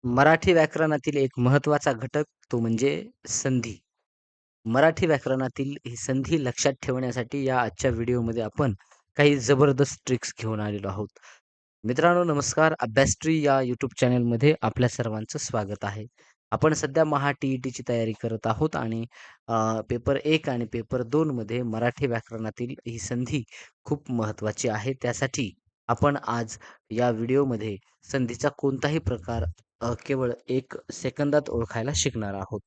मराठी व्याकरणातील एक महत्त्वाचा घटक तो म्हणजे संधी. मराठी व्याकरणातील ही संधी लक्षात ठेवण्यासाठी या आजच्या व्हिडिओमध्ये आपण काही जबरदस्त ट्रिक्स घेऊन आलेलो आहोत. मित्रांनो नमस्कार. अभ्यासट्री या यूट्यूब चॅनलमध्ये आपल्या सर्वांचं स्वागत आहे. आपण सध्या टी-ई-टीची तयारी करत आहोत आणि पेपर 1 आणि पेपर 2 मध्ये मराठी व्याकरणातील ही संधी खूप महत्त्वाची आहे. त्यासाठी आपण आज या व्हिडिओमध्ये संधीचा कोणताही प्रकार केवळ 1 सेकंदात ओळखायला शिकणार आहोत.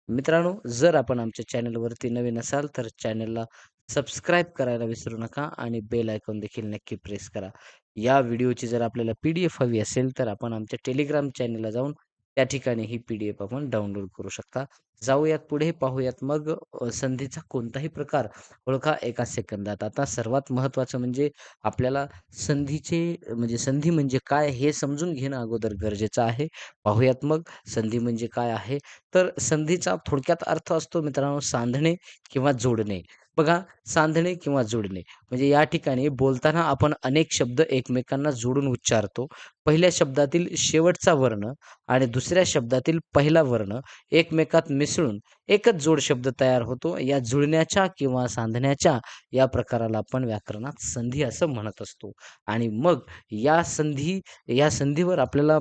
मित्रांनो, जर आपण आमच्या चॅनलवरती नवीन असाल, तर चॅनलला सबस्क्राईब करायला विसरू नका आणि बेल आयकॉन देखील नक्की प्रेस करा. या व्हिडिओची जर आपल्याला पी-डी-एफ हवी असेल, तर आपण आमच्या टेलिग्राम चॅनलला जाऊन त्या ठिकाणी ही पी-डी-एफ आपण डाउनलोड करू शकता. जाऊयात पुढे पाहूयात मग संधीचा कोणताही प्रकार ओळखा 1 सेकंदात. आता सर्वात महत्त्वाचं म्हणजे आपल्याला संधीचे म्हणजे संधी म्हणजे काय हे समजून घेणं अगोदर गरजेचं आहे. पाहूयात मग संधी म्हणजे काय आहे? तर संधीचा थोडक्यात अर्थ असतो मित्रांनो सांधणे किंवा जोडणे. बघा सांधणे किंवा जोडणे म्हणजे या ठिकाणी बोलताना आपण अनेक शब्द एकमेकांना जोडून उच्चारतो. पहिल्या शब्दातील शेवटचा वर्ण आणि दुसऱ्या शब्दातील पहिला वर्ण एकमेकात मिसळून एकच जोड शब्द तयार होतो. या जुळण्याच्या किंवा सांधण्याच्या या प्रकाराला आपण व्याकरणात संधी असं म्हणत असतो. आणि मग या संधी या संधीवर आपल्याला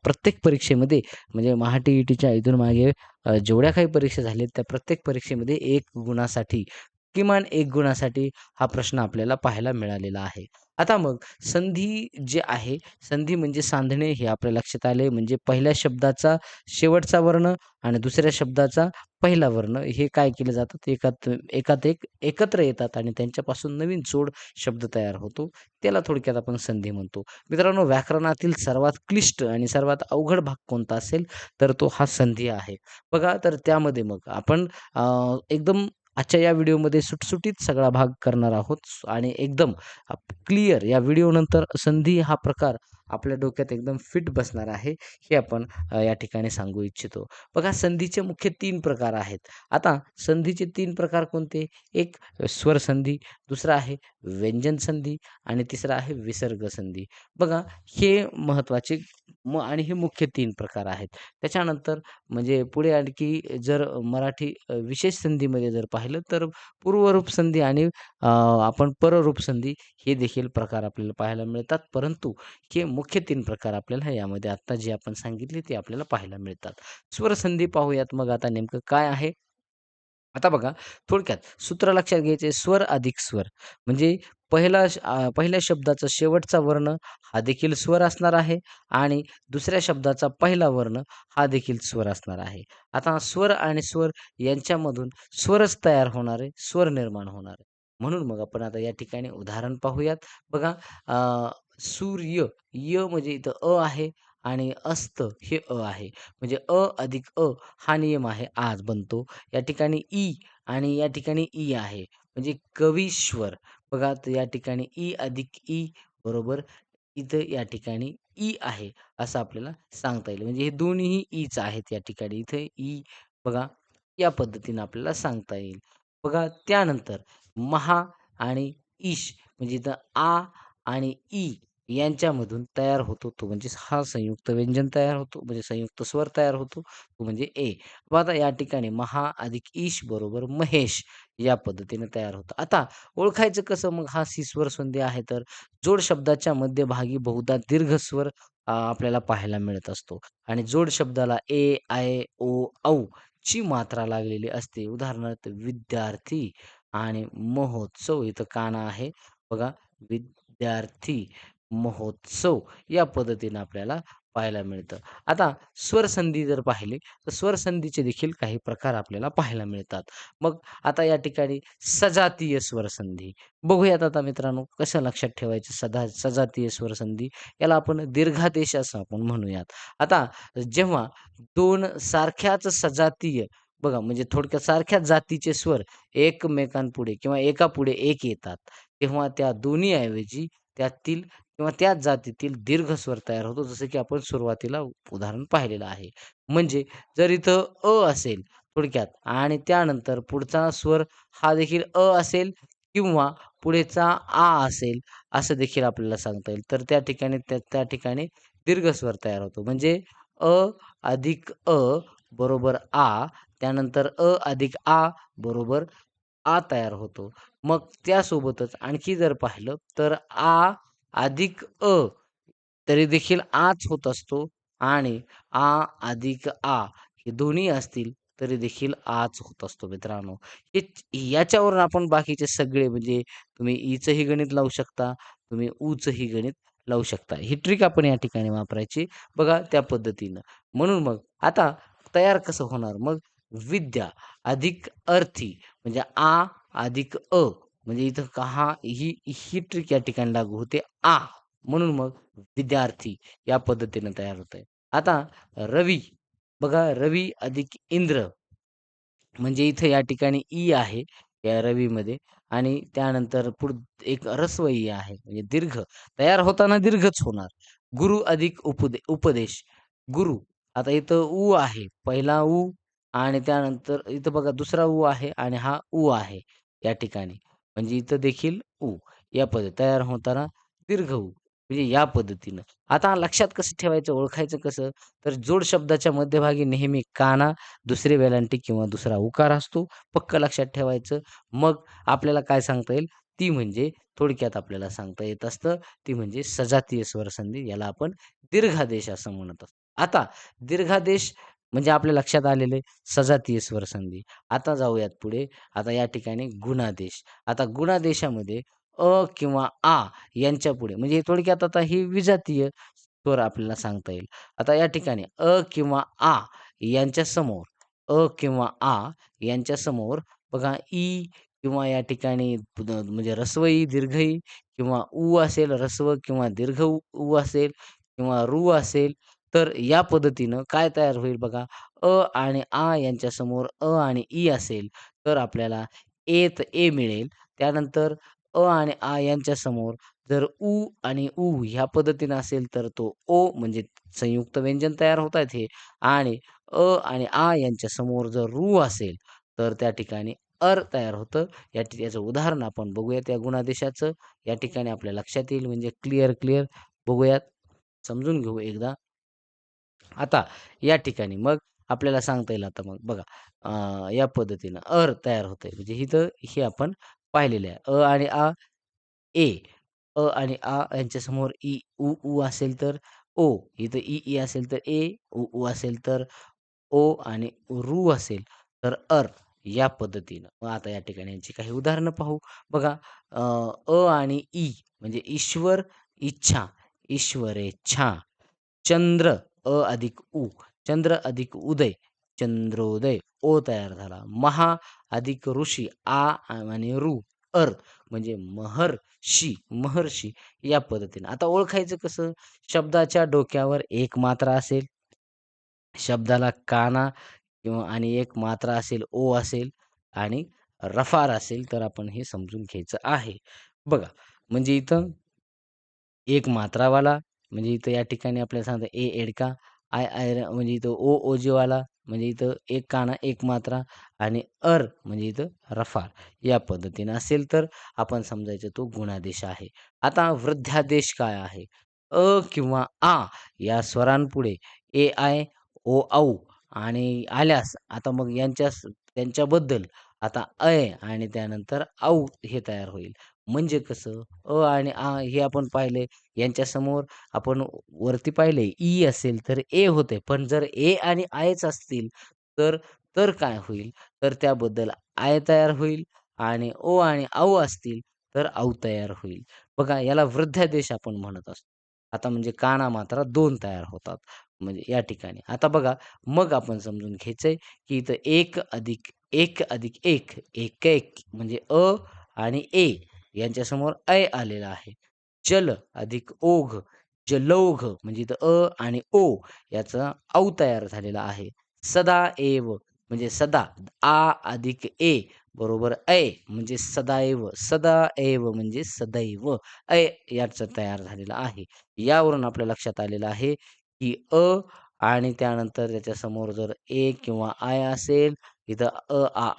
प्रत्येक परीक्षेमध्ये म्हणजे टी-ई-टीच्या इथून मागे जेवढ्या काही परीक्षा झाल्यात त्या प्रत्येक परीक्षेमध्ये 1 गुणासाठी किमान 1 गुणासाठी हा प्रश्न आपल्याला पाहायला मिळालेला आहे. आता मग संधी जे आहे, संधी म्हणजे सांधणे हे आपल्या लक्षात आले. म्हणजे पहिल्या शब्दाचा शेवटचा वर्ण आणि दुसऱ्या शब्दाचा पहिला वर्ण हे काय केले जातात एकात एकात एक एकत्र येतात आणि त्यांच्यापासून नवीन जोड शब्द तयार होतो. त्याला थोडक्यात आपण संधी म्हणतो. मित्रांनो व्याकरणातील सर्वात क्लिष्ट आणि सर्वात अवघड भाग कोणता असेल, तर तो हा संधी आहे. बघा तर त्यामध्ये मग आपण एकदम आजच्या या व्हिडिओमध्ये सुटसुटीत सगळा भाग करणार आहोत आणि एकदम क्लिअर या व्हिडिओनंतर संधी हा प्रकार आपल्या डोक्यात एकदम फिट बसणार आहे, हे आपण या ठिकाणी सांगू इच्छितो. बघा संधीचे मुख्य 3 प्रकार आहेत. आता संधीचे 3 प्रकार कोणते? एक स्वर संधी, दुसरा आहे व्यंजन संधी आणि तिसरा आहे विसर्ग संधी. बघा हे महत्त्वाचे आणि हे मुख्य 3 प्रकार आहेत. त्याच्यानंतर म्हणजे पुढे आणखी जर मराठी विशेष संधीमध्ये जर पाहिलं तर पूर्वरूप संधी आणि आपण पररूप संधी हे देखील प्रकार आपल्याला पाहायला मिळतात. परंतु हे मुख्य 3 प्रकार आपल्याला यामध्ये आत्ता जे आपण सांगितले ते आपल्याला पाहायला मिळतात. स्वर संधी पाहूयात मग आता नेमकं काय आहे? आता बघा थोडक्यात सूत्र लक्षात घ्यायचे स्वर अधिक स्वर म्हणजे पहिल्या शब्दाचा शेवटचा वर्ण हा देखील स्वर असणार आहे आणि दुसऱ्या शब्दाचा पहिला वर्ण हा देखील स्वर असणार आहे. आता स्वर आणि स्वर यांच्यामधून स्वरच तयार होणार आहे, स्वर निर्माण होणार आहे. म्हणून मग आपण आता या ठिकाणी उदाहरण पाहूयात. बघा सूर्य, य म्हणजे इथं आहे आणि अस्त हे आहे. म्हणजे अधिक हा नियम आहे आज बनतो. या ठिकाणी आणि या ठिकाणी आहे. म्हणजे कवीश्वर. बघा तर या ठिकाणी अधिक बरोबर इथं या ठिकाणी आहे, असं आपल्याला सांगता येईल. म्हणजे हे दोन्हीही ईच आहेत या ठिकाणी. इथे बघा या पद्धतीने आपल्याला सांगता येईल. बघा त्यानंतर महा आणि ईश म्हणजे इथं आणि यांच्यामधून तयार होतो तो म्हणजे हा संयुक्त व्यंजन तयार होतो म्हणजे संयुक्त स्वर तयार होतो तो म्हणजे ए. मग आता या ठिकाणी महा अधिक ईश बरोबर महेश या पद्धतीने तयार होतं. आता ओळखायचं कसं मग हा स्वर संधी आहे तर जोड शब्दाच्या मध्यभागी बहुधा दीर्घ स्वर आपल्याला पाहायला मिळत असतो आणि जोड शब्दाला ए, आय, ओ, औ ची मात्रा लागलेली असते. उदाहरणार्थ विद्यार्थी आणि महोत्सव इथं काना आहे. बघा विद्यार्थी महोत्सव या पद्धतीने आपल्याला पाहायला मिळतं. आता स्वरसंधी जर पाहिले, तर स्वरसंधीचे देखील काही प्रकार आपल्याला पाहायला मिळतात. मग आता या ठिकाणी सजातीय स्वरसंधी बघूयात आता मित्रांनो, कसं लक्षात ठेवायचं सजातीय स्वरसंधी याला आपण दीर्घादेश असं आपण म्हणूयात. आता जेव्हा 2 सारख्याच सजातीय बघा म्हणजे थोडक्यात सारख्याच जातीचे स्वर एकमेकांपुढे किंवा एकापुढे एक येतात, तेव्हा त्या दोन्ही ऐवजी त्यातील किंवा त्याच जातीतील दीर्घ स्वर तयार होतो. जसं की आपण सुरुवातीला उदाहरण पाहिलेलं आहे. म्हणजे जर इथं असेल थोडक्यात आणि त्यानंतर पुढचा स्वर हा देखील असेल किंवा पुढेचा असेल, असं देखील आपल्याला सांगता येईल. तर त्या ठिकाणी त्या त्या ठिकाणी दीर्घ स्वर तयार होतो. म्हणजे अ अधिक अ बरोबर आ. त्यानंतर अधिक आ बरोबर आ तयार होतो. मग त्यासोबतच आणखी जर पाहिलं तर अधिक तरी देखील आच होत असतो आणि अधिक हे दोन्ही असतील तरी देखील आच होत असतो मित्रांनो. याच्यावरून आपण बाकीचे सगळे म्हणजे तुम्ही ईचंही गणित लावू शकता, तुम्ही ऊचंही गणित लावू शकता. ही ट्रिक आपण या ठिकाणी वापरायची बघा त्या पद्धतीनं. म्हणून मग आता तयार कसं होणार मग विद्या अधिक अर्थी म्हणजे अधिक म्हणजे इथं का ही ट्रिक या ठिकाणी लागू होते म्हणून मग विद्यार्थी या पद्धतीने तयार होतंय. आता रवी बघा रवी अधिक इंद्र म्हणजे इथे या ठिकाणी ई आहे या रवीमध्ये आणि त्यानंतर एक ऱ्हस्व ई आहे म्हणजे दीर्घ. तयार होताना दीर्घच होणार. गुरु अधिक उपदेश. गुरु आता इथं उ आहे. पहिला उ आणि त्यानंतर इथं बघा दुसरा उ आहे आणि हा उ आहे या ठिकाणी. म्हणजे इथं देखील उ या पद्धती तयार होताना दीर्घ उ म्हणजे या पद्धतीनं. आता लक्षात कसं ठेवायचं, ओळखायचं कसं? तर जोड शब्दाच्या मध्यभागी नेहमी काना, दुसरी वेलांटी किंवा दुसरा उकार असतो. पक्क लक्षात ठेवायचं. मग आपल्याला काय सांगता येईल? ती म्हणजे थोडक्यात आपल्याला सांगता येत असतं, ती म्हणजे सजातीय स्वरसंधी. याला आपण दीर्घादेश असं म्हणत असतो. आता दीर्घादेश म्हणजे आपल्या लक्षात आलेलं आहे सजातीय स्वरसंधी. आता जाऊयात पुढे. आता या ठिकाणी गुणादेश. आता गुणादेशामध्ये किंवा यांच्या पुढे म्हणजे थोडक्यात आता ही विजातीय स्वर आपल्याला सांगता येईल. आता या ठिकाणी किंवा यांच्या समोर किंवा यांच्या समोर बघा किंवा या ठिकाणी म्हणजे ऱ्हस्व ई, दीर्घ ई किंवा उ असेल ऱ्हस्व किंवा दीर्घ उ असेल किंवा रू असेल, तर या पद्धतीनं काय तयार होईल बघा, आणि यांच्या समोर आणि ई असेल, तर आपल्याला ए मिळेल. त्यानंतर आणि यांच्या समोर जर उ आणि ऊ ह्या पद्धतीनं असेल, तर तो ओ म्हणजे संयुक्त व्यंजन तयार होतात हे आणि आणि यांच्या समोर जर रू असेल, तर त्या ठिकाणी तयार होतं. याचं उदाहरण आपण बघूयात या गुणादेशाचं. या ठिकाणी आपल्या लक्षात येईल म्हणजे क्लिअर बघूयात, समजून घेऊ एकदा. आता या ठिकाणी मग आपल्याला सांगता येईल आता मग बघा या पद्धतीनं तयार होतंय. म्हणजे इथं हे आपण पाहिलेलं आहे. आणि ए. आणि यांच्यासमोर उ असेल तर ओ. इथं ई असेल तर ए, उ असेल तर ओ आणि रू असेल तर या पद्धतीनं. मग आता या ठिकाणी यांची काही उदाहरणं पाहू. बघा आणि ई म्हणजे ईश्वर, इच्छा, ईश्वरेच्छा. चंद्र अधिक उ, चंद्र अधिक उदय, चंद्रोदय ओ तयार झाला. अधिक ऋषी आणि ऋ म्हणजे महर्षी या पद्धतीने. आता ओळखायचं कसं? शब्दाच्या डोक्यावर एक मात्रा असेल, शब्दाला काना किंवा आणि एक मात्रा असेल, ओ असेल आणि रफार असेल, तर आपण हे समजून घ्यायचं आहे. बघा, म्हणजे इथं एक मात्रावाला म्हणजे इथं या ठिकाणी आपल्याला सांगता एडका, म्हणजे इथं ओजीवाला म्हणजे इथं एक काना, एक मात्रा आणि म्हणजे इथं रफार या पद्धतीने असेल तर आपण समजायचं तो गुणादेश आहे. आता वृद्धादेश काय आहे? किंवा या स्वरांपुढे ओ, औ आणि आल्यास आता मग त्यांच्याबद्दल आता आणि त्यानंतर औ हे तयार होईल. म्हणजे कसं? आणि हे आपण पाहिले यांच्यासमोर आपण वरती पाहिले ई असेल तर ए होते. पण जर ए आणि आयच असतील तर तर काय होईल? तर त्याबद्दल आय तयार होईल आणि ओ आणि औ असतील तर औ तयार होईल. बघा याला वृद्धादेश आपण म्हणत असतो. आता म्हणजे काना मात्रा 2 तयार होतात. म्हणजे या ठिकाणी. आता बघा मग आपण समजून घ्यायचंय, की इथं 1 अधिक 1 एक म्हणजे आणि ए यांच्यासमोर आलेला आहे. जल अधिक ओघ, जलौघ म्हणजे इथं आणि ओ याचा औ तयार झालेला आहे. सदाएव म्हणजे सदा अधिक ए बरोबर म्हणजे सदाएव, सदाएव म्हणजे सदैव याचं तयार झालेलं आहे. यावरून आपल्या लक्षात आलेलं आहे, की आणि त्यानंतर त्याच्यासमोर जर ए किंवा आय असेल, इथं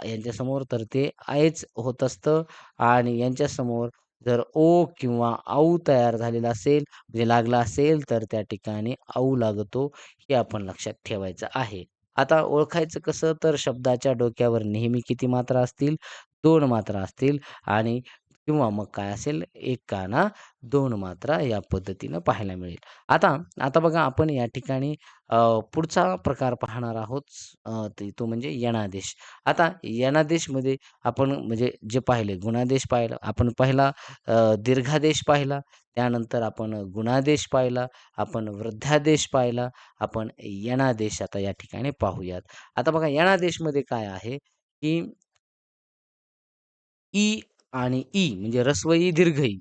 यांच्यासमोर तर ते आयच होत असतं आणि यांच्यासमोर जर ओ किंवा औ तयार झालेला असेल, म्हणजे लागला असेल, तर त्या ठिकाणी औ लागतो, हे आपण लक्षात ठेवायचं आहे. आता ओळखायचं कसं? तर शब्दाच्या डोक्यावर नेहमी किती मात्रा असतील? 2 मात्रा असतील आणि किंवा मग काय असेल? 1 काना 2 मात्रा या पद्धतीनं पाहायला मिळेल. आता आता बघा आपण या ठिकाणी अ, पुढचा प्रकार पाहणार आहोत. तो म्हणजे यणादेश. आता यणादेशमध्ये आपण म्हणजे जे पाहिले गुणादेश पाहिला, आपण पहिला दीर्घादेश पाहिला, त्यानंतर आपण गुणादेश पाहिला, आपण वृद्धादेश पाहिला, आपण यणादेश आता या ठिकाणी पाहूयात. आता बघा यणादेशमध्ये काय आहे, की ई आणि ई म्हणजे ऱ्हस्व ई, दीर्घ ई,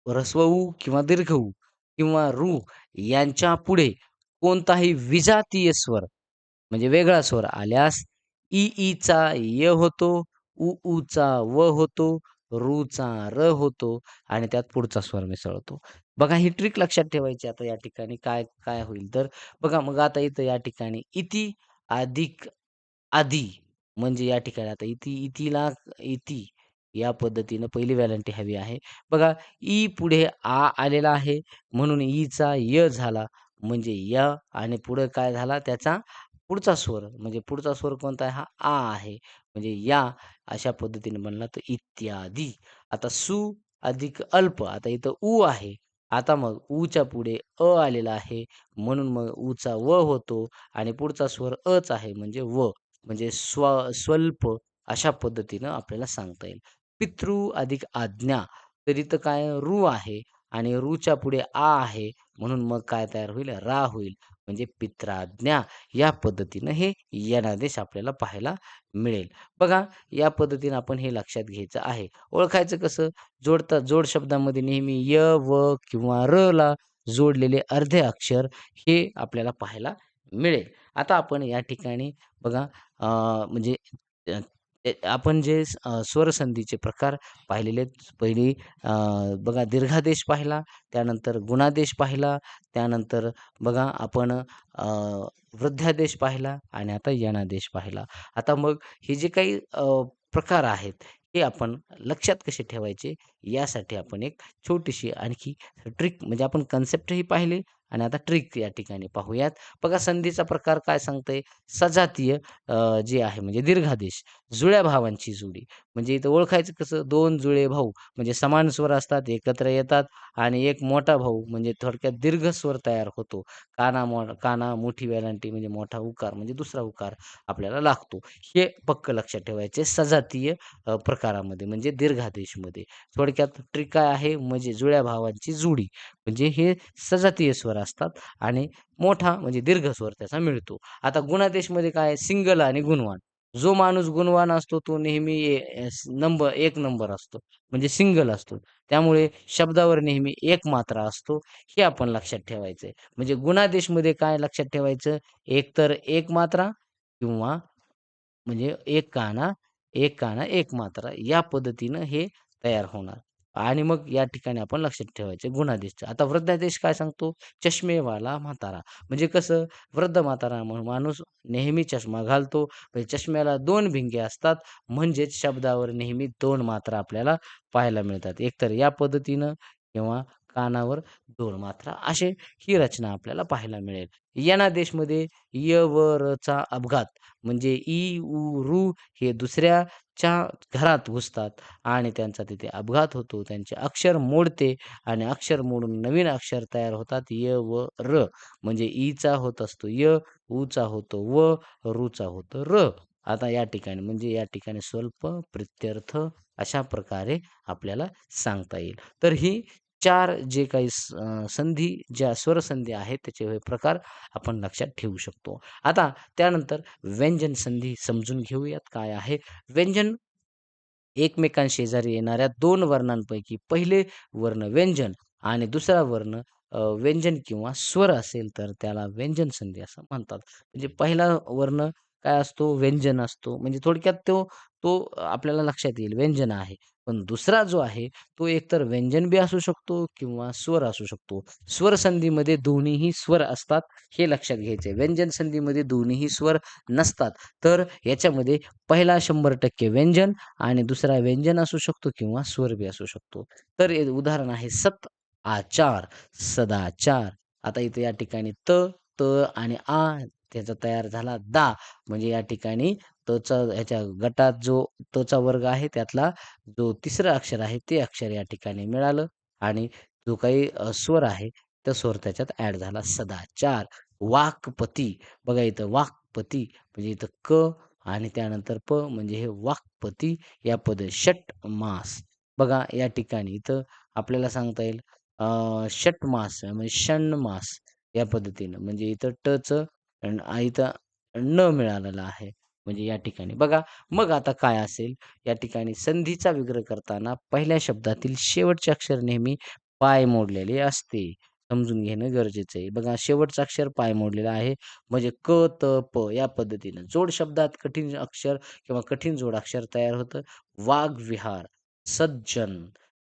ऱ्हस्व उ किंवा दीर्घ ऊ किंवा ऋ यांच्या पुढे कोणताही विजातीय स्वर म्हणजे वेगळा स्वर आल्यास ईचा य होतो, ऊचा व होतो, चा र होतो आणि त्यात पुढचा स्वर मिसळतो. बघा ही ट्रिक लक्षात ठेवायची. आता या ठिकाणी काय काय होईल तर बघा मग आता इथं या ठिकाणी इति अधिक आधी म्हणजे या ठिकाणी आता इतिला इति या पद्धतीनं पहिली व्हॅलेंटी हवी आहे. बघा पुढे आलेला आहे म्हणून ईचा य झाला म्हणजे य आणि पुढे काय झाला त्याचा पुढचा स्वर म्हणजे पुढचा स्वर कोणता आहे? हा आहे. म्हणजे या अशा पद्धतीने बनला तर इत्यादी. आता अधिक अल्प आता इथं आहे. आता मग च्या पुढे आलेला आहे म्हणून मग चा व होतो आणि पुढचा स्वर आहे म्हणजे व. म्हणजे स्वल्प अशा पद्धतीनं आपल्याला सांगता येईल. पितृ अधिक आज्ञा तर इथं काय आहे आणि च्या पुढे आहे म्हणून मग काय तयार होईल? रा होईल. म्हणजे पित्राज्ञा या पद्धतीनं हे यनादेश आपल्याला पाहायला मिळेल. बघा या पद्धतीनं आपण हे लक्षात घ्यायचं आहे. ओळखायचं कसं? जोड शब्दामध्ये नेहमी य, व किंवा र ला जोडलेले अर्धे अक्षर हे आपल्याला पाहायला मिळेल. आता आपण या ठिकाणी बघा म्हणजे अ, आपण जे स्वरसंधीचे प्रकार पाहिलेले आहेत. पहिली बघा दीर्घादेश पाहिला, त्यानंतर गुणादेश पाहिला, त्यानंतर बघा आपण वृद्धादेश पाहिला आणि आता यणादेश पाहिला. आता मग हे जे काही प्रकार आहेत, हे आपण लक्षात कसे ठेवायचे यासाठी आपण एक छोटीशी आणखी ट्रिक म्हणजे आपण कन्सेप्टही पाहिले आणि आता ट्रिक या ठिकाणी पाहूयात. बघा संधीचा प्रकार काय सांगतंय? सजातीय जे आहे म्हणजे दीर्घादेश, जुळ्या भावांची जोडी. म्हणजे इथं ओळखायचं कसं? 2 जुळे भाऊ म्हणजे समान स्वर असतात, एकत्र येतात आणि एक मोठा भाऊ म्हणजे थोडक्यात दीर्घ स्वर तयार होतो. काना, मोठी वेलांटी म्हणजे मोठा उकार म्हणजे दुसरा उकार आपल्याला लागतो. हे पक्क लक्षात ठेवायचे सजातीय प्रकारामध्ये म्हणजे दीर्घादेशमध्ये. थोडक्यात ट्रिक काय आहे? म्हणजे जुळ्या भावांची जोडी. म्हणजे हे सजातीय स्वर असतात आणि मोठा म्हणजे दीर्घ स्वर त्याचा मिळतो. आता गुणादेशमध्ये काय आहे? सिंगल आणि गुणवान. जो माणूस गुणवान असतो तो नेहमी नंबर 1 नंबर असतो. म्हणजे सिंगल असतो. त्यामुळे शब्दावर नेहमी एक मात्रा असतो. हे आपण लक्षात ठेवायचंय. म्हणजे गुणादेशमध्ये काय लक्षात ठेवायचं? एकतर एक मात्रा किंवा म्हणजे एक काना, एक मात्रा या पद्धतीनं हे तयार होणार. आणि मग या ठिकाणी आपण लक्षात ठेवायचे गुणादेशचं. आता वृद्धादेश काय सांगतो? चष्मेवाला म्हातारा. म्हणजे कसं? वृद्ध म्हातारा माणूस नेहमी चष्मा घालतो. म्हणजे चष्म्याला 2 भिंगे असतात. म्हणजेच शब्दावर नेहमी 2 मात्रा आपल्याला पाहायला मिळतात. एकतर या पद्धतीनं किंवा कानावर 2 मात्रा असे ही रचना आपल्याला पाहायला मिळेल. यनादेशमध्ये य, व, र चा अपघात म्हणजे ऋ हे दुसऱ्याच्या घरात घुसतात आणि त्यांचा तिथे अपघात होतो. त्यांचे अक्षर मोडते आणि अक्षर मोडून नवीन अक्षर तयार होतात य, व, र. म्हणजे चा होत असतो य, चा होतो व, चा होतो र. आता या ठिकाणी म्हणजे या ठिकाणी स्वल्प, प्रित्यर्थ अशा प्रकारे आपल्याला सांगता येईल. तर ही 4 जे काही संधी ज्या स्वरसंधी आहेत त्याचे हे प्रकार आपण लक्षात ठेवू शकतो. आता त्यानंतर व्यंजन संधी समजून घेऊयात काय आहे. व्यंजन एकमेकांशेजारी येणाऱ्या 2 वर्णांपैकी पहिले वर्ण व्यंजन आणि दुसरा वर्ण व्यंजन किंवा स्वर असेल तर त्याला व्यंजन संधी असं म्हणतात. म्हणजे पहिला वर्ण काय असतो? व्यंजन असतो. म्हणजे थोडक्यात तो तो आपल्याला लक्षात येईल व्यंजन आहे. पण दुसरा जो आहे, तो एकतर व्यंजन बी असू शकतो किंवा स्वर असू शकतो. स्वर संधीमध्ये दोन्हीही स्वर असतात, हे लक्षात घ्यायचं आहे. व्यंजन संधीमध्ये दोन्हीही स्वर नसतात. तर याच्यामध्ये पहिला 100% व्यंजन आणि दुसरा व्यंजन असू शकतो किंवा स्वर बी असू शकतो. तर हे उदाहरण आहे सत, आचार, सदाचार. आता इथे या ठिकाणी त आणि त्याचा तयार झाला दा. म्हणजे या ठिकाणी तचा ह्याच्या गटात जो तचा वर्ग आहे त्यातला जो तिसरं अक्षर आहे ते अक्षर या ठिकाणी मिळालं आणि जो काही स्वर आहे तो स्वर त्याच्यात ॲड झाला सदाचार. वाक्पती बघा इथं वाक्पती म्हणजे इथं क आणि त्यानंतर प म्हणजे हे वाक्पती या षटमास. बघा या ठिकाणी इथं आपल्याला सांगता येईल षटमास म्हणजे षण्मास या पद्धतीनं म्हणजे इथं टचं इथं न मिळालेलं आहे. म्हणजे या ठिकाणी बघा मग आता काय असेल या ठिकाणी संधीचा विग्रह करताना पहिल्या शब्दातील शेवटचे अक्षर नेहमी पाय मोडलेले असते. समजून घेणं गरजेचं आहे. बघा शेवटचं अक्षर पाय मोडलेलं आहे. म्हणजे क, त, प या पद्धतीनं जोड शब्दात कठीण अक्षर किंवा कठीण जोडाक्षर तयार होतं. वाघविहार, सज्जन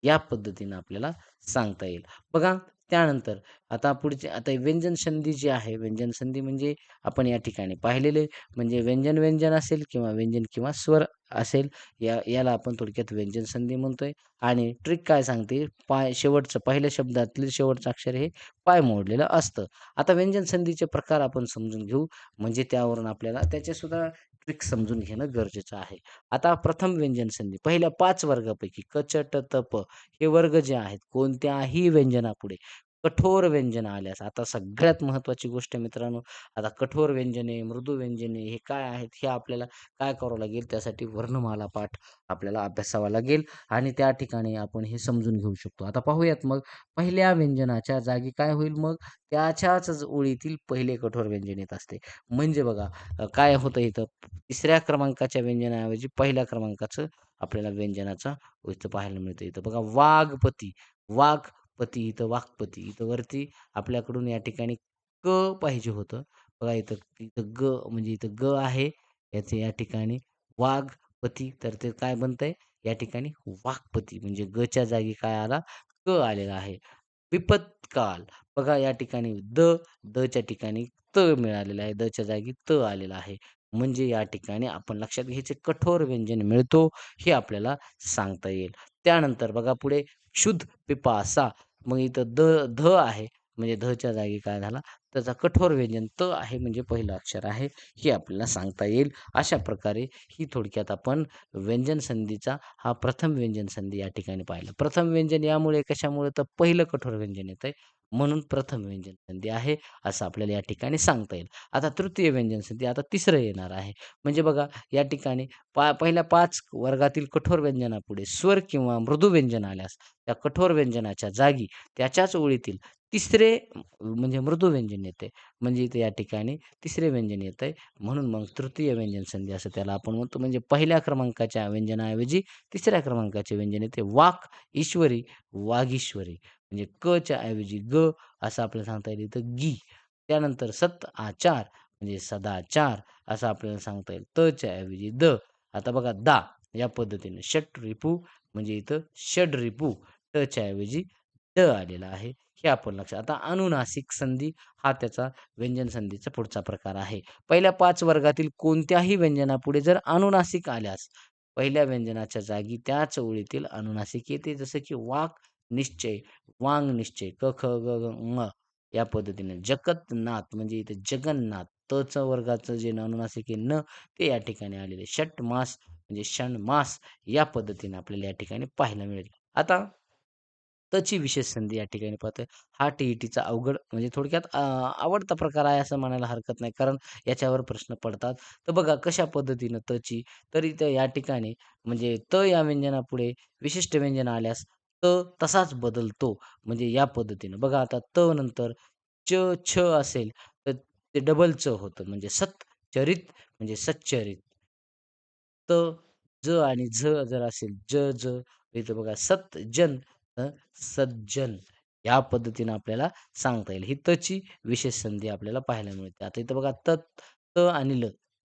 या पद्धतीनं आपल्याला सांगता येईल. बघा त्यानंतर आता पुढचे आता व्यंजन संधी जी आहे, व्यंजन संधी म्हणजे आपण या ठिकाणी पाहिलेले म्हणजे व्यंजन असेल किंवा व्यंजन किंवा स्वर असेल याला आपण थोडक्यात व्यंजन संधी म्हणतोय आणि ट्रिक काय सांगते शेवटचं पहिल्या शब्दातलं शेवटचं अक्षर हे पाय मोडलेलं असतं. आता व्यंजन संधीचे प्रकार आपण समजून घेऊ म्हणजे त्यावरून आपल्याला त्याचे सुद्धा ट्रिक समजून घेणं गरजेचं आहे. आता प्रथम व्यंजन संधी पहिल्या 5 वर्गापैकी क, च, ट, त, प हे वर्ग जे आहेत कोणत्याही व्यंजनापुढे कठोर व्यंजन आल्यास आता सगळ्यात महत्त्वाची गोष्ट मित्रांनो, आता कठोर व्यंजने, मृदू व्यंजने हे काय आहेत हे आपल्याला काय करावं लागेल त्यासाठी वर्णमाला पाठ आपल्याला अभ्यासावा लागेल आणि त्या ठिकाणी आपण हे समजून घेऊ शकतो. आता पाहूयात मग पहिल्या व्यंजनाच्या जागी काय होईल मग त्याच्याच ओळीतील पहिले कठोर व्यंजन येत असते. म्हणजे बघा काय होतं इथं तिसऱ्या क्रमांकाच्या व्यंजनाऐवजी पहिल्या क्रमांकाचं आपल्याला व्यंजनाचा इथं पाहायला मिळतं. इथं बघा वाघपती, वाघपती इथं वाघपती इथं वरती आपल्याकडून या ठिकाणी क पाहिजे होतं. बघा इथं इथं ग म्हणजे इथं ग आहे. याचे या ठिकाणी वाघपती तर ते काय बनतंय या ठिकाणी वाघपती म्हणजे गच्या जागी काय आला क आलेला आहे. विपत्काल बघा या ठिकाणी दच्या ठिकाणी त मिळालेला आहे. दच्या जागी त आलेला आहे. म्हणजे या ठिकाणी आपण लक्षात घ्यायचे कठोर व्यंजन मिळतो हे आपल्याला सांगता येईल. त्यानंतर बघा पुढे क्षुध पिपासा मग इथं ध आहे. म्हणजे धच्या जागी काय झाला त्याचा कठोर व्यंजन त आहे म्हणजे पहिलं अक्षर आहे हे आपल्याला सांगता येईल. अशा प्रकारे ही थोडक्यात आपण व्यंजन संधीचा हा प्रथम व्यंजन संधी या ठिकाणी पाहिला. प्रथम व्यंजन यामुळे कशामुळे तर पहिलं कठोर व्यंजन येतंय म्हणून प्रथम व्यंजन संधी आहे असं आपल्याला या ठिकाणी सांगता येईल. आता तृतीय व्यंजन संधी आता तिसरं येणार आहे. म्हणजे बघा या ठिकाणी पहिल्या 5 वर्गातील कठोर व्यंजनापुढे स्वर किंवा मृदू व्यंजन आल्यास त्या कठोर व्यंजनाच्या जागी त्याच्याच ओळीतील तिसरे म्हणजे मृदू व्यंजन येते. म्हणजे इथे या ठिकाणी तिसरे व्यंजन येतंय. म्हणून मग तृतीय व्यंजन संधी असं त्याला आपण म्हणतो. म्हणजे पहिल्या क्रमांकाच्या व्यंजनाऐवजी तिसऱ्या क्रमांकाचे व्यंजन येते. वाक ईश्वरी, वागीश्वरी म्हणजे कच्या ऐवजी ग असं आपल्याला सांगता येईल इथं गी. त्यानंतर सत आचार म्हणजे सदाचार असं आपल्याला सांगता येईल. तच्या ऐवजी द. आता बघा दा या पद्धतीने षटरिपू म्हणजे इथं षडरिपू टच्या ऐवजी ड आलेला आहे. हे आपण लक्षात आता अनुनासिक संधी हा त्याचा व्यंजन संधीचा पुढचा प्रकार आहे. पहिल्या 5 वर्गातील कोणत्याही व्यंजनापुढे जर अनुनासिक आल्यास पहिल्या व्यंजनाच्या जागी त्याच ओळीतील अनुनासिक येते. जसं की वाक निश्चय, वांग निश्चय, क, ख, ग, घ, ङ या पद्धतीने. जगतनाथ म्हणजे इथे जगन्नाथ तच वर्गाचं जे अनुनासिक आहे न ते या ठिकाणी आलेले. षटमास म्हणजे षण्मास या पद्धतीने आपल्याला या ठिकाणी पाहायला मिळेल. आता तची विशेष संधी या ठिकाणी पाहतोय. हा टी-ई-टीचा अवघड म्हणजे थोडक्यात आवडता प्रकार आहे असं म्हणायला हरकत नाही. कारण याच्यावर प्रश्न पडतात. तर बघा कशा पद्धतीनं तची, तर इथं या ठिकाणी म्हणजे त या व्यंजनापुढे विशिष्ट व्यंजन आल्यास त तसाच बदलतो. म्हणजे या पद्धतीनं. बघा आता त नंतर छ असेल तर ते डबल च होतं. म्हणजे सच्चरित म्हणजे सच्चरित. त, ज आणि झ जर असेल ज इथं बघा सतजन सज्जन या पद्धतीनं आपल्याला सांगता येईल. ही तची विशेष संधी आपल्याला पाहायला मिळते. आता इथं बघा त आणि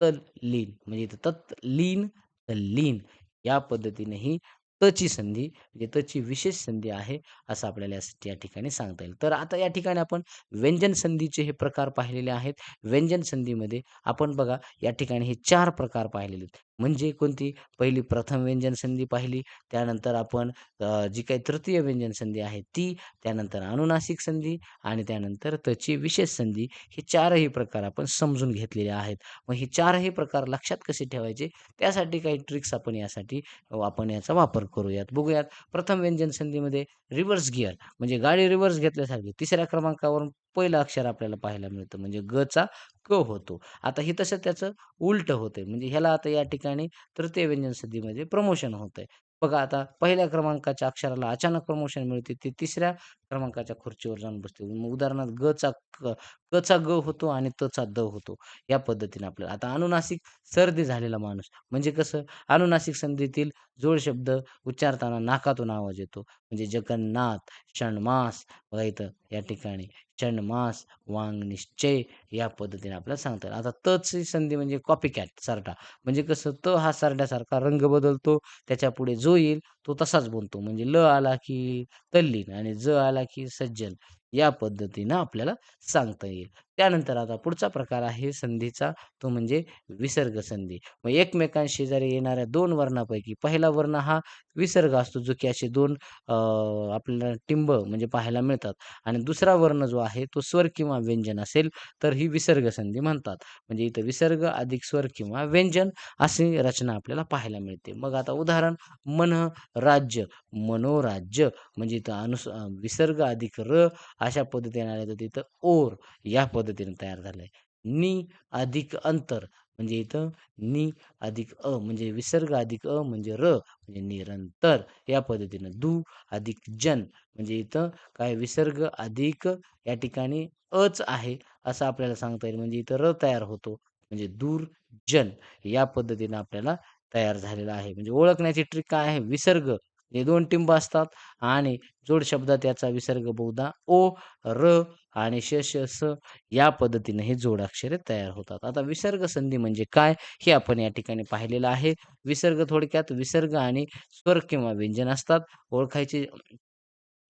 तल्लीन म्हणजे इथं तल्लीन, तल्लीन या पद्धतीने ही तची संधी म्हणजे तची विशेष संधी आहे, असं आपल्याला या ठिकाणी सांगता येईल. तर आता या ठिकाणी आपण व्यंजन संधीचे हे प्रकार पाहिलेले आहेत. व्यंजन संधीमध्ये आपण बघा या ठिकाणी हे 4 प्रकार पाहिलेले आहेत. म्हणजे कोणती? पहिली प्रथम व्यंजन संधी पाहिली, त्यानंतर आपण जी काही तृतीय व्यंजन संधी आहे ती, त्यानंतर अनुनासिक संधी आणि त्यानंतर तची विशेष संधी. हे 4ही प्रकार आपण समजून घेतलेले आहेत. मग हे 4ही प्रकार लक्षात कसे ठेवायचे त्यासाठी काही ट्रिक्स आपण यासाठी आपण याचा वापर करूयात. बघूयात प्रथम व्यंजन संधीमध्ये रिव्हर्स गिअर म्हणजे गाडी रिव्हर्स घेतल्यासारखी तिसऱ्या क्रमांकावरून पहिलं अक्षर आपल्याला पाहायला मिळतं म्हणजे गचा क होतो. आता हे तसं त्याचं उलटं होतंय म्हणजे ह्याला आता या ठिकाणी तृतीय व्यंजन संधीमध्ये प्रमोशन होतंय. बघा आता पहिल्या क्रमांकाच्या अक्षराला अचानक प्रमोशन मिळते ते तिसऱ्या क्रमांकाच्या खुर्चीवर जाऊन बसते. मग उदाहरणार्थ क कचा ग होतो आणि तचा द होतो. या पद्धतीने आपल्याला आता अनुनासिक सर्दी झालेला माणूस म्हणजे कसं अनुनासिक संधीतील जोड शब्द उच्चारताना नाकातून आवाज येतो. म्हणजे जगन्नाथ, षण्मास बघा इथं या ठिकाणी षण्मास, वांग निश्चय या पद्धतीने आपल्याला सांगता येईल. आता तची संधी म्हणजे कॉपी कॅट सरडा. म्हणजे कसं त हा सरड्यासारखा रंग बदलतो. त्याच्यापुढे जो येईल तो तसाच बनतो. म्हणजे ल आला की तल्लीन आणि ज आला की सज्जन या पद्धतीनं आपल्याला सांगता येईल. त्यानंतर आता पुढचा प्रकार आहे संधीचा तो म्हणजे विसर्ग संधी. मग एकमेकांशेजारी येणाऱ्या 2 वर्णापैकी पहिला वर्ण हा विसर्ग असतो, जो की असे 2 आपल्याला टिंब म्हणजे पाहायला मिळतात आणि दुसरा वर्ण जो आहे तो स्वर किंवा व्यंजन असेल, तर ही विसर्ग संधी म्हणतात. म्हणजे इथं विसर्ग अधिक स्वर किंवा व्यंजन अशी रचना आपल्याला पाहायला मिळते. मग आता उदाहरण मन, राज्य, मनोराज्य म्हणजे इथं विसर्ग अधिक र अशा पद्धतीने आलं तर तिथं ओर या पद्धतीने तयार झालंय. नि अधिक अंतर म्हणजे इथं नि अधिक म्हणजे विसर्ग अधिक म्हणजे र म्हणजे निरंतर या पद्धतीनं. दू अधिक जन म्हणजे इथं काय विसर्ग अधिक या ठिकाणी अच आहे असं आपल्याला सांगता येईल. म्हणजे इथं र तयार होतो. म्हणजे दूर जन या पद्धतीनं आपल्याला तयार झालेला आहे. म्हणजे ओळखण्याची ट्रिक काय आहे? विसर्ग हे 2 टिंब असतात आणि जोड शब्दात याचा विसर्ग बहुधा ओ, र आणि श, या पद्धतीने हे जोडाक्षरे तयार होतात. आता विसर्ग संधी म्हणजे काय? हे आपण या ठिकाणी पाहिलेलं आहे. विसर्ग थोडक्यात विसर्ग आणि स्वर किंवा व्यंजन असतात. ओळखायचे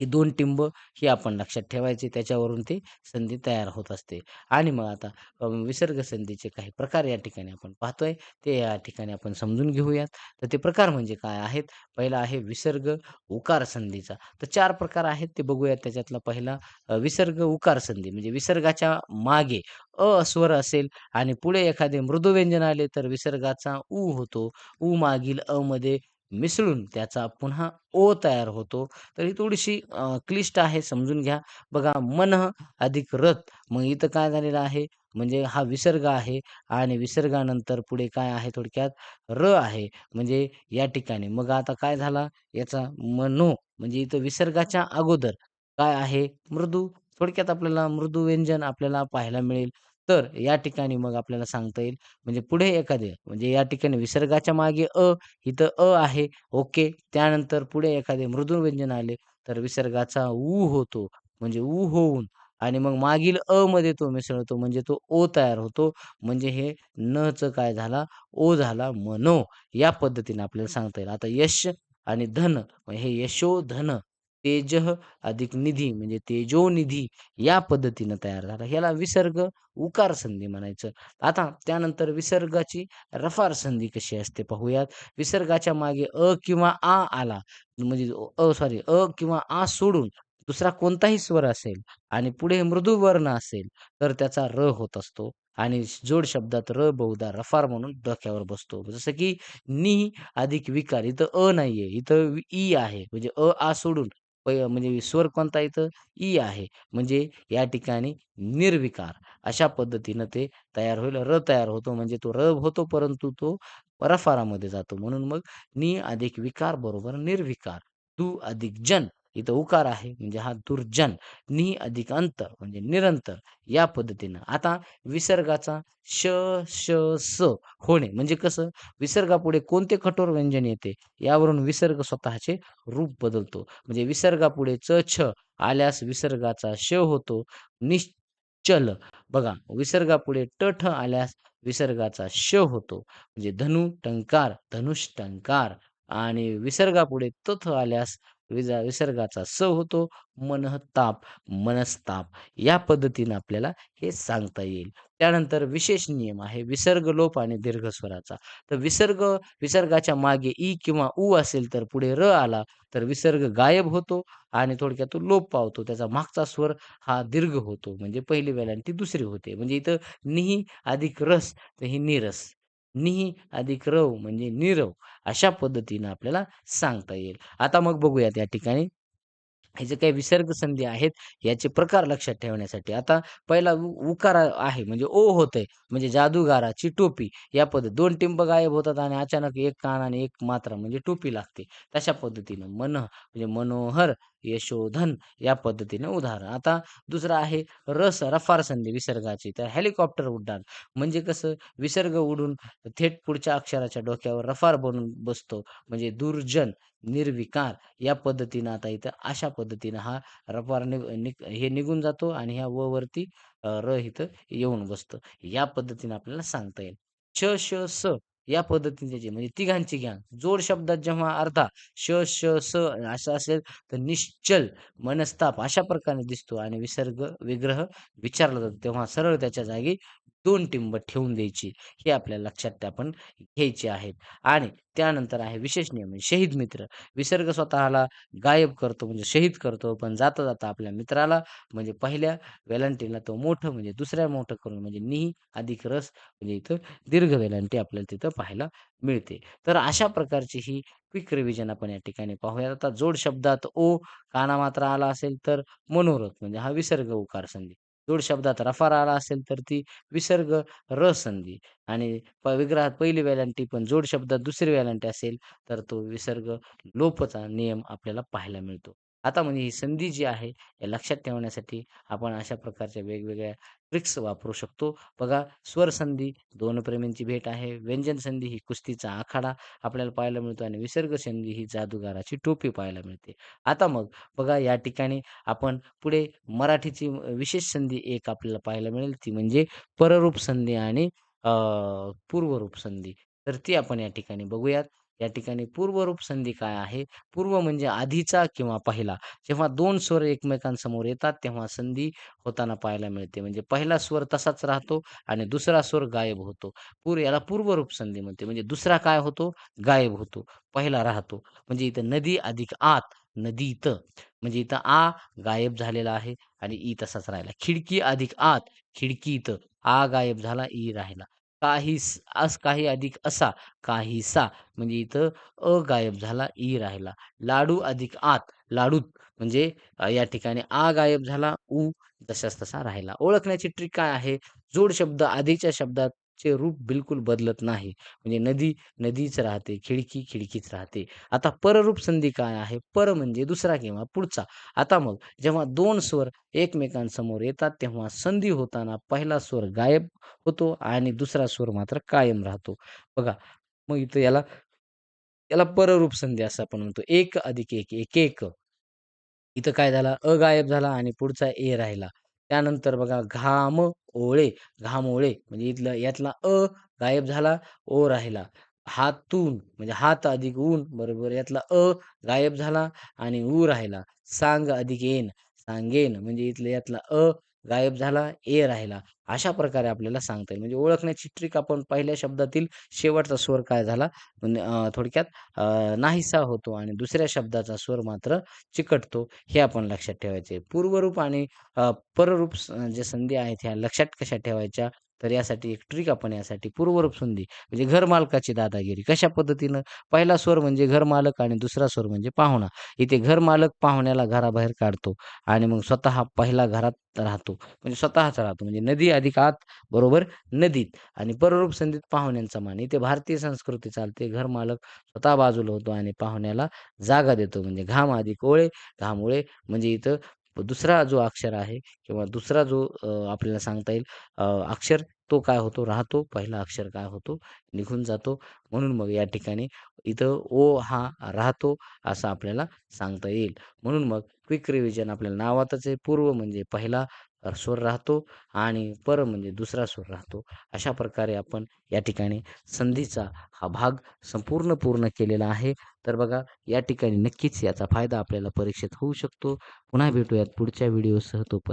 ही 2 टिंब ही आपण लक्षात ठेवायची. त्याच्यावरून ती संधी तयार होत असते. आणि मग आता विसर्ग संधीचे काही प्रकार या ठिकाणी आपण पाहतोय. ते या ठिकाणी आपण समजून घेऊयात. तर ते प्रकार म्हणजे काय आहेत? पहिला आहे विसर्ग उकार संधीचा. तर 4 प्रकार आहेत ते बघूयात. त्याच्यातला पहिला विसर्ग उकार संधी म्हणजे विसर्गाच्या मागे स्वर असेल आणि पुढे एखादे मृदुव्यंजन आले तर विसर्गाचा उ होतो. उ मागील मध्ये मिसळून त्याचा पुन्हा ओ तयार होतो. तर ही थोडीशी क्लिष्ट आहे समजून घ्या. बघा मन अधिक रथ मग इथं काय झालेलं आहे म्हणजे हा विसर्ग आहे आणि विसर्गानंतर पुढे काय आहे थोडक्यात र आहे. म्हणजे या ठिकाणी मग आता काय झाला याचा मनो म्हणजे इथं विसर्गाच्या अगोदर काय आहे मृदू थोडक्यात आपल्याला मृदू व्यंजन आपल्याला पाहायला मिळेल. तर या ठिकाणी मग आपल्याला सांगता येईल म्हणजे पुढे एखादे म्हणजे या ठिकाणी विसर्गाच्या मागे इथं आहे. ओके. त्यानंतर पुढे एखादे मृदू व्यंजन आले, तर विसर्गाचा ऊ होतो. म्हणजे ऊ होऊन आणि मग मागील मध्ये तो मिसळतो म्हणजे तो ओ तयार होतो. म्हणजे हे नचं काय झाला, ओ झाला मनो. या पद्धतीने आपल्याला सांगता येईल. आता यश आणि धन हे यशोधन, तेजः अधिक निधी म्हणजे तेजोनिधी या पद्धतीनं तयार झाला. ह्याला विसर्ग उकार संधी म्हणायचं. आता त्यानंतर विसर्गाची रफार संधी कशी असते पाहूयात. विसर्गाच्या मागे किंवा आला म्हणजे किंवा सोडून दुसरा कोणताही स्वर असेल आणि पुढे मृदू वर्ण असेल, तर त्याचा र होत असतो आणि जोड शब्दात र बहुधा रफार म्हणून डोक्यावर बसतो. जसं की नि अधिक विकार इथं नाहीये, इथं ई आहे. म्हणजे सोडून म्हणजे स्वर कोणता इथं ई आहे. म्हणजे या ठिकाणी निर्विकार अशा पद्धतीनं ते तयार होईल. र तयार होतो म्हणजे तो र होतो परंतु तो रफारामध्ये जातो. म्हणून मग नि अधिक विकार बरोबर निर्विकार. तू अधिक जन इथं उकार आहे म्हणजे हा दुर्जन. नि अधिक अंत म्हणजे निरंतर या पद्धतीनं. आता विसर्गाचा श, श, स होणे म्हणजे कसं? विसर्गापुढे कोणते कठोर व्यंजन येते यावरून विसर्ग स्वतःचे रूप बदलतो. म्हणजे विसर्गापुढे छ आल्यास विसर्गाचा श होतो. निश्चल बघा विसर्गापुढे आल्यास विसर्गाचा श होतो. म्हणजे धनु, टंकार, धनुष, टंकार आणि विसर्गापुढे तथ आल्यास विसर्गाचा स होतो. मनः ताप, मनस्ताप. या पद्धतीनं आपल्याला हे सांगता येईल. त्यानंतर विशेष नियम आहे विसर्ग, लोप आणि दीर्घ स्वराचा. तर विसर्गाच्या मागे ई किंवा उ असेल तर पुढे र आला तर विसर्ग गायब होतो आणि थोडक्यात तो लोप पावतो. त्याचा मागचा स्वर हा दीर्घ होतो. म्हणजे पहिली वेलांटी दुसरी होते. म्हणजे इथं निही अधिक रस तर ही नीरस. निही अधिक रव म्हणजे नीरव. अशा पद्धतीनं आपल्याला सांगता येईल. आता मग बघूयात या ठिकाणी हे जे काही विसर्ग संधी आहेत, याचे प्रकार लक्षात ठेवण्यासाठी. आता पहिला उकार आहे म्हणजे ओ होतंय, म्हणजे जादूगाराची टोपी या पद्धत 2 टिंब गायब होतात आणि अचानक 1 कान आणि 1 मात्रा म्हणजे टोपी लागते. तशा पद्धतीनं म्हणजे मनोहर, यशोधन या पद्धतीनं उदाहरण. आता दुसरं आहे रफार संधी विसर्गाची. तर हेलिकॉप्टर उड्डाण म्हणजे कसं विसर्ग उडून थेट पुढच्या अक्षराच्या डोक्यावर रफार बनून बसतो. म्हणजे दुर्जन, निर्विकार या पद्धतीनं आता इथं अशा पद्धतीनं हा रफार हे निघून जातो आणि ह्या व वरती र इथं येऊन बसतं. या पद्धतीने आपल्याला सांगता येईल. श, या पद्धतीने त्याची म्हणजे तिघांची घ्या. जोड शब्दात जेव्हा अर्धा श, असं असेल तर निश्चल, मनस्ताप अशा प्रकारे दिसतो आणि विग्रह विचारला जातो. तेव्हा सरळ त्याच्या जागी 2 टिंब ठेवून द्यायची. हे आपल्याला लक्षात आपण घ्यायचे आहेत. आणि त्यानंतर आहे विशेष नियम म्हणजे शहीद मित्र. विसर्ग स्वतःला गायब करतो म्हणजे शहीद करतो. पण जाता-जाता आपल्या मित्राला म्हणजे पहिल्या वेलांटीला तो मोठं म्हणजे दुसऱ्या मोठं करून म्हणजे अधिक रस म्हणजे इथं दीर्घ वेलांटी आपल्याला तिथं पाहायला मिळते. तर अशा प्रकारची ही क्विक रिव्हिजन आपण या ठिकाणी पाहूयात. आता जोड शब्दात ओ काना मात्रा आला असेल तर मनोरथ म्हणजे हा विसर्ग उकार संधी. जोड शब्दात रफार आला असेल तर ती विसर्ग र संधी आणि विग्रहात पहिली वेलांटी पण जोड शब्दात दुसरी वेलांटी असेल तर तो विसर्ग लोपचा नियम आपल्याला पाहायला मिळतो. आता म्हणजे ही संधी जी आहे हे लक्षात ठेवण्यासाठी आपण अशा प्रकारच्या वेगवेगळ्या ट्रिक्स वापरू शकतो. बघा स्वर संधी 2 प्रेमींची भेट आहे. व्यंजन संधी ही कुस्तीचा आखाडा आपल्याला पाहायला मिळतो आणि विसर्ग संधी ही जादूगाराची टोपी पाहायला मिळते. आता मग बघा या ठिकाणी आपण पुढे मराठीची विशेष संधी एक आपल्याला पाहायला मिळेल ती म्हणजे पररूप संधी आणि पूर्वरूप संधी. तर ती आपण या ठिकाणी बघूयात. या ठिकाणी पूर्वरूप संधी काय आहे? पूर्व म्हणजे आधीचा किंवा पहिला. जेव्हा 2 स्वर एकमेकांसमोर येतात, तेव्हा संधी होताना पाहायला मिळते. म्हणजे पहिला स्वर तसाच राहतो आणि दुसरा स्वर गायब होतो. याला पूर्वरूप संधी म्हणते. म्हणजे दुसरा काय होतो? गायब होतो. पहिला राहतो. म्हणजे इथं नदी अधिक आत, नदीत. म्हणजे इथं आ गायब झालेला आहे आणि ई तसाच राहिला. खिडकी अधिक आत, खिडकीत. आ गायब झाला, ई राहिला. काही अधिक असा, काहीसा. म्हणजे इथं गायब झाला, ई राहिला. लाडू अधिक आत, लाडूत. म्हणजे या ठिकाणी आ गायब झाला, उ तसाच तसा राहिला. ओळखण्याची ट्रिक काय आहे? जोड शब्द आधीच्या शब्दाचे रूप बिलकुल बदलत नाही. म्हणजे नदी, नदीच राहते. खिडकी, खिडकीच राहते. आता पररूप संधी काय आहे? पर म्हणजे दुसरा किंवा पुढचा. आता मग जेव्हा 2 स्वर एकमेकांसमोर येतात, तेव्हा संधी होताना पहिला स्वर गायब होतो आणि दुसरा स्वर मात्र कायम राहतो. बघा, मग इथं याला याला पररूप संधी असं आपण म्हणतो. 1 अधिक 1, 1 इथं काय झाला? अ गायब झाला आणि पुढचा ए राहिला. त्यानंतर बघा ओळे, घामोळे म्हणजे यातला अ गायब झाला, ओ राहिला. हातून म्हणजे हात अधिक ऊन बरोबर यातला गायब झाला आणि ऊ राहिला. सांग अधिक येन, सांगेन म्हणजे यातला गायब झाला, ए राहिला. अशा प्रकारे आपल्याला सांगता येईल. म्हणजे ओळखण्याची ट्रिक आपण पहिल्या शब्दातील शेवटचा स्वर काय झाला म्हणजे थोडक्यात नाहीसा होतो आणि दुसऱ्या शब्दाचा स्वर मात्र चिकटतो, हे आपण लक्षात ठेवायचे. पूर्वरूप आणि पररूप ज्या संधी आहेत ह्या लक्षात कशा ठेवायच्या? तर यासाठी एक ट्रिक आपण यासाठी पूर्वरूप संधी म्हणजे घरमालकाची दादागिरी. कशा पद्धतीनं? पहिला स्वर म्हणजे घरमालक आणि दुसरा स्वर म्हणजे पाहुणा. इथे घरमालक पाहुण्याला घराबाहेर काढतो आणि मग स्वतः पहिला घरात राहतो. म्हणजे स्वतःच राहतो. म्हणजे नदी अधिक आत बरोबर नदीत आणि पररूप संधीत पाहुण्यांचा मान. इथे भारतीय संस्कृती चालते. घरमालक स्वतः बाजूला होतो आणि पाहुण्याला जागा देतो. म्हणजे घाम अधिक ओळे, घामोळे म्हणजे इथं दुसरा जो अक्षर आहे किंवा दुसरा जो आपल्याला सांगता येईल अक्षर तो काय होतो? राहतो. पहिला अक्षर काय होतो? निघून जातो. म्हणून मग या ठिकाणी इथं ओ हा राहतो असं आपल्याला सांगता येईल. म्हणून मग क्विक रिव्हिजन आपल्याला नावातच आहे. पूर्व म्हणजे पहिला स्वर राहतो आणि पर म्हणजे दुसरा स्वर राहतो. अशा प्रकारे आपण या ठिकाणी संधीचा हा भाग पूर्ण केलेला आहे. तर बघा या ठिकाणी नक्कीच याचा फायदा आपल्याला परीक्षेत होऊ शकतो. पुन्हा भेटूयात पुढच्या व्हिडिओसह. तोपर्यंत